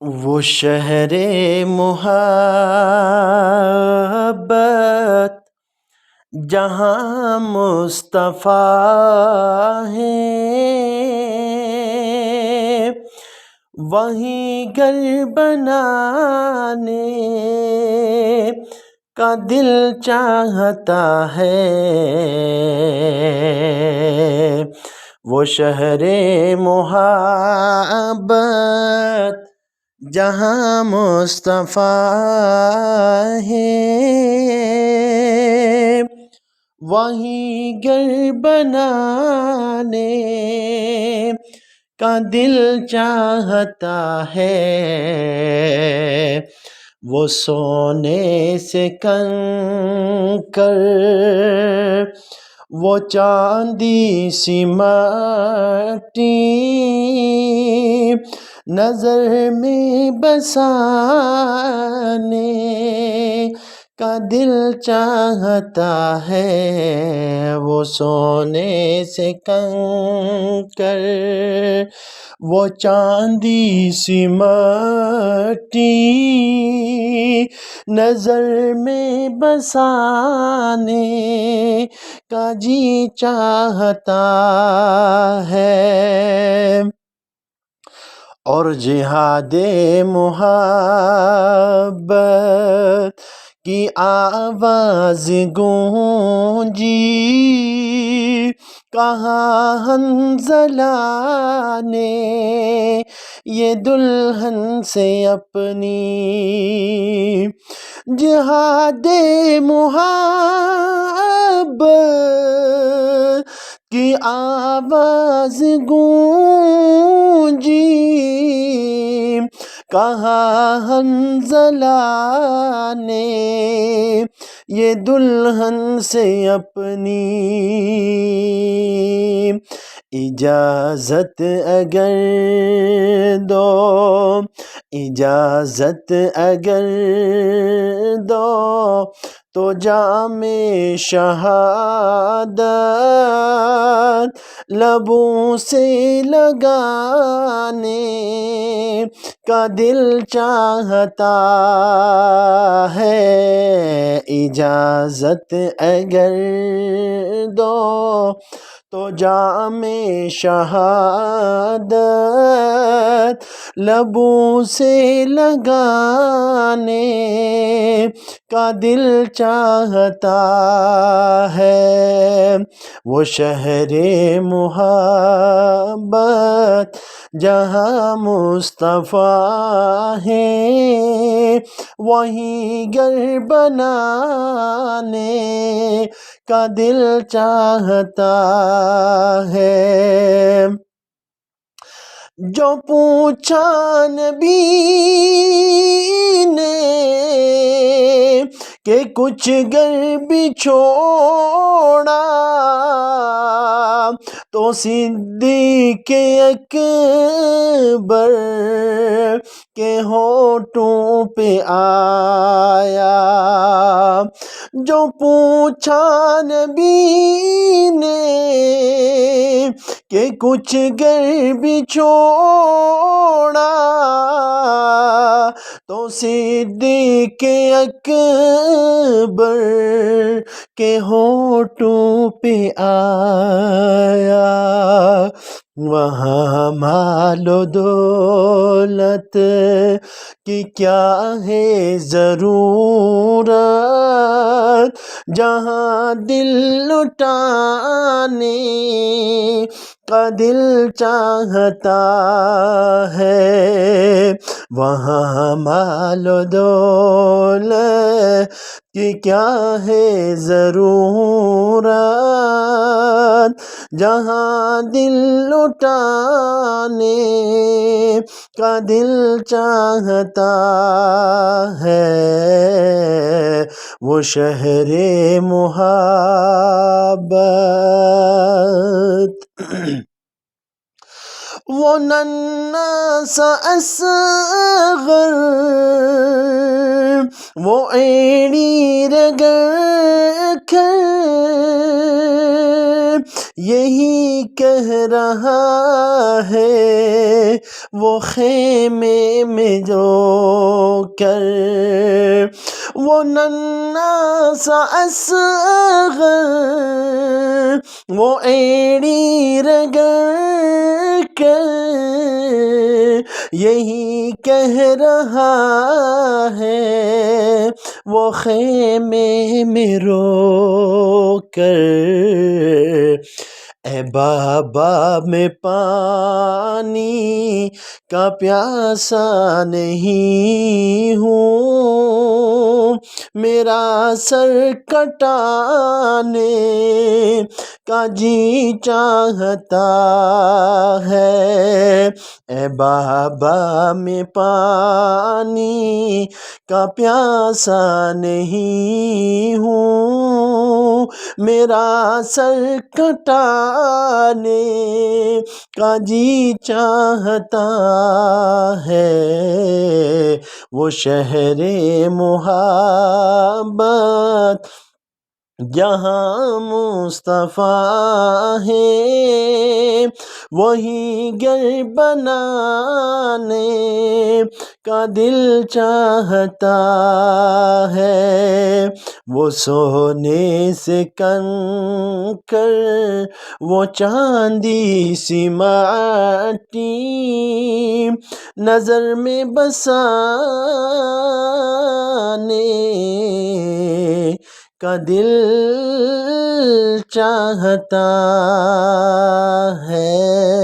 وہ شہر محبت جہاں مصطفیٰ ہے، وہیں گھر بنانے کا دل چاہتا ہے۔ وہ شہر محبت جہاں مصطفیٰ ہے، وہیں گھر بنانے کا دل چاہتا ہے۔ وہ سونے سے کنکر، وہ چاندی سی مٹی، نظر میں بسانے کا دل چاہتا ہے۔ وہ سونے سے کنکر، وہ چاندی سی مٹی، نظر میں بسانے کا جی چاہتا ہے۔ اور جہاد محبت کی آواز گونجی، کہاں حنظلہ نے یہ دلہن سے اپنی جہاد محبت کی آواز گونجی، کہاں حنظلہ نے یہ دلہن سے اپنی اجازت اگر دو، اجازت اگر دو تو جام شہادت لبوں سے لگانے کا دل چاہتا ہے۔ اجازت اگر دو تو جام شہادت لبوں سے لگانے کا دل چاہتا ہے۔ وہ شہر محبت جہاں مصطفیٰ ہے، وہیں گھر بنانے کا دل چاہتا ہے۔ جو پوچھا نبی نے کہ کچھ گھر بھی چھوڑا، تو صدیق اکبر کے ہونٹوں پہ آیا۔ جو پوچھا نبی نے کہ کچھ گھر بھی چھوڑا، تو صدیق اکبر کے ہونٹوں پہ آیا۔ وہاں مال و دولت کی کیا ہے ضرورت، جہاں دل لٹانے کا دل چاہتا ہے۔ وہاں مال و دولت کی کیا ہے ضرورت، جہاں دل لٹانے کا دل چاہتا ہے۔ وہ شہر محبت وہ ننھا سا اصغر وہ ایڑی رگڑ کر یہی کہہ رہا ہے وہ خیمے میں جو کر وہ ننھا سا اصغر وہ ایڑی رگڑ کر یہی کہہ رہا ہے وہ خیمے میں رو کر اے بابا میں پانی کا پیاسا نہیں ہوں میرا سر کٹانے کا جی چاہتا ہے اے بابا میں پانی کا پیاسا نہیں ہوں میرا سر کٹانے کا جی چاہتا ہے وہ شہر محبت جہاں مصطفیٰ ہے وہی گھر بنانے کا دل چاہتا ہے وہ سونے سے کنکر وہ چاندی سی مٹی نظر میں بسانے کا دل چاہتا ہے